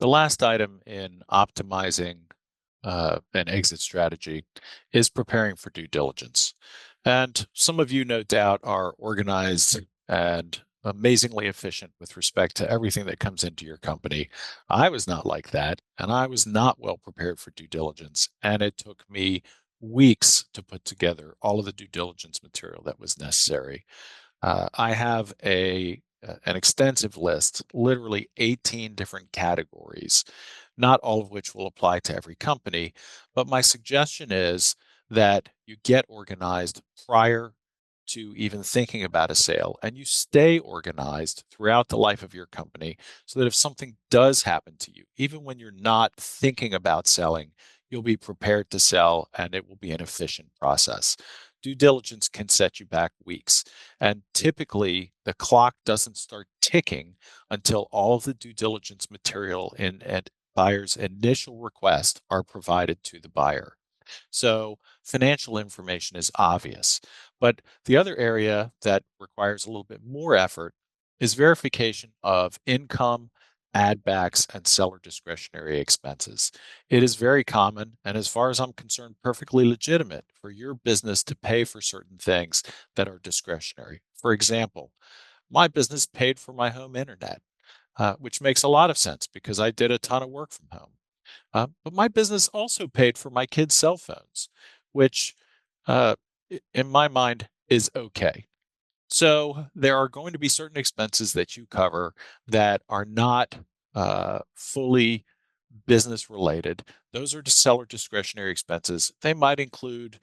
The last item in optimizing an exit strategy is preparing for due diligence. And some of you, no doubt, are organized and amazingly efficient with respect to everything that comes into your company. I was not like that, and I was not well prepared for due diligence. And it took me weeks to put together all of the due diligence material that was necessary. I have an extensive list, literally 18 different categories, not all of which will apply to every company. But my suggestion is that you get organized prior to even thinking about a sale, and you stay organized throughout the life of your company so that if something does happen to you, even when you're not thinking about selling, you'll be prepared to sell and it will be an efficient process. Due diligence can set you back weeks. And typically, the clock doesn't start ticking until all of the due diligence material in a buyer's initial request are provided to the buyer. So financial information is obvious. But the other area that requires a little bit more effort is verification of income, add backs, and seller discretionary expenses. It is very common, and as far as I'm concerned, perfectly legitimate for your business to pay for certain things that are discretionary. For example, my business paid for my home internet, which makes a lot of sense because I did a ton of work from home. But my business also paid for my kids' cell phones, which, uh, in my mind, is okay. So there are going to be certain expenses that you cover that are not fully business related. Those are seller discretionary expenses. They might include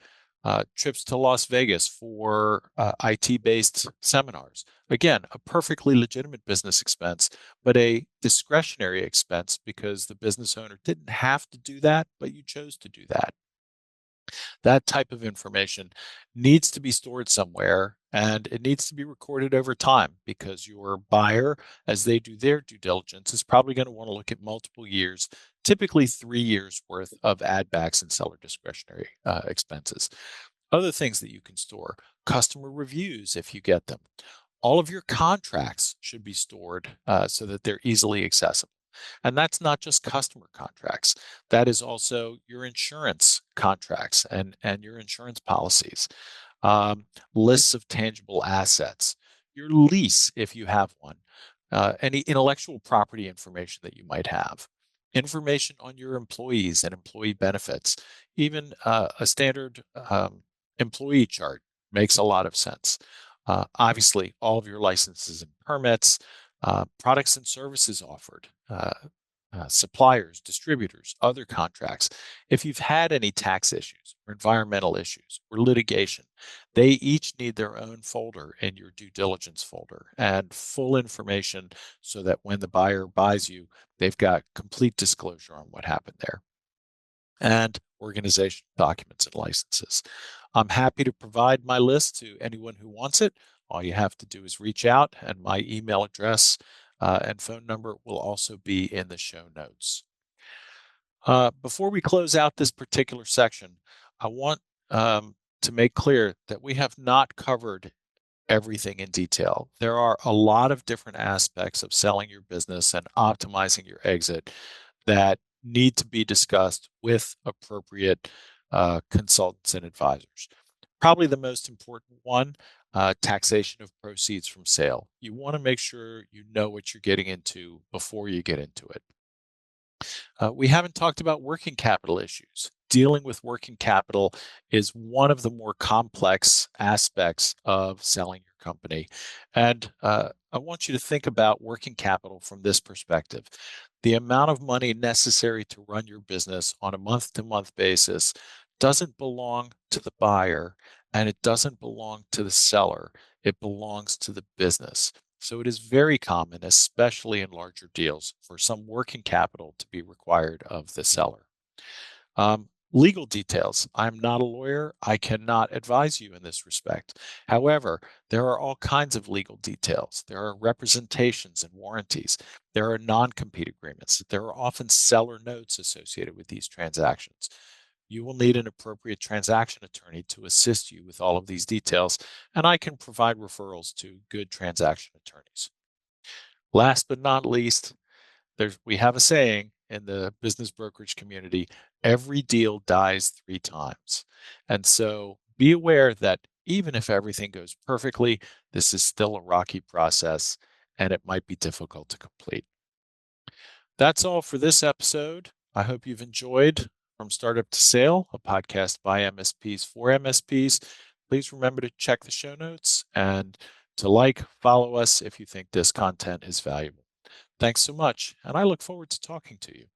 trips to Las Vegas for IT based seminars. Again, a perfectly legitimate business expense, but a discretionary expense because the business owner didn't have to do that, but you chose to do that. That type of information needs to be stored somewhere and it needs to be recorded over time because your buyer, as they do their due diligence, is probably going to want to look at multiple years, typically 3 years worth of add backs and seller discretionary expenses. Other things that you can store, customer reviews if you get them. All of your contracts should be stored so that they're easily accessible. And that's not just customer contracts. That is also your insurance contracts and your insurance policies, um, lists of tangible assets, your lease, if you have one, any intellectual property information that you might have, information on your employees and employee benefits, even a standard employee chart makes a lot of sense. Obviously, all of your licenses and permits, products and services offered, suppliers, distributors, other contracts. If you've had any tax issues or environmental issues or litigation, they each need their own folder in your due diligence folder and full information so that when the buyer buys you, they've got complete disclosure on what happened there. And organization documents and licenses. I'm happy to provide my list to anyone who wants it. All you have to do is reach out, and my email address and phone number will also be in the show notes. Before we close out this particular section, I want to make clear that we have not covered everything in detail. There are a lot of different aspects of selling your business and optimizing your exit that need to be discussed with appropriate consultants and advisors. Probably the most important one, taxation of proceeds from sale. You want to make sure you know what you're getting into before you get into it. We haven't talked about working capital issues. Dealing with working capital is one of the more complex aspects of selling your company. And I want you to think about working capital from this perspective. The amount of money necessary to run your business on a month to month basis doesn't belong to the buyer and it doesn't belong to the seller. It belongs to the business. So it is very common, especially in larger deals, for some working capital to be required of the seller. Legal details. I'm not a lawyer. I cannot advise you in this respect. However, there are all kinds of legal details. There are representations and warranties. There are non-compete agreements. There are often seller notes associated with these transactions. You will need an appropriate transaction attorney to assist you with all of these details, and I can provide referrals to good transaction attorneys. Last but not least, we have a saying in the business brokerage community, every deal dies 3 times. And so be aware that even if everything goes perfectly, this is still a rocky process and it might be difficult to complete. That's all for this episode. I hope you've enjoyed From Startup to Sale, a podcast by MSPs for MSPs. Please remember to check the show notes and to follow us if you think this content is valuable. Thanks so much, and I look forward to talking to you.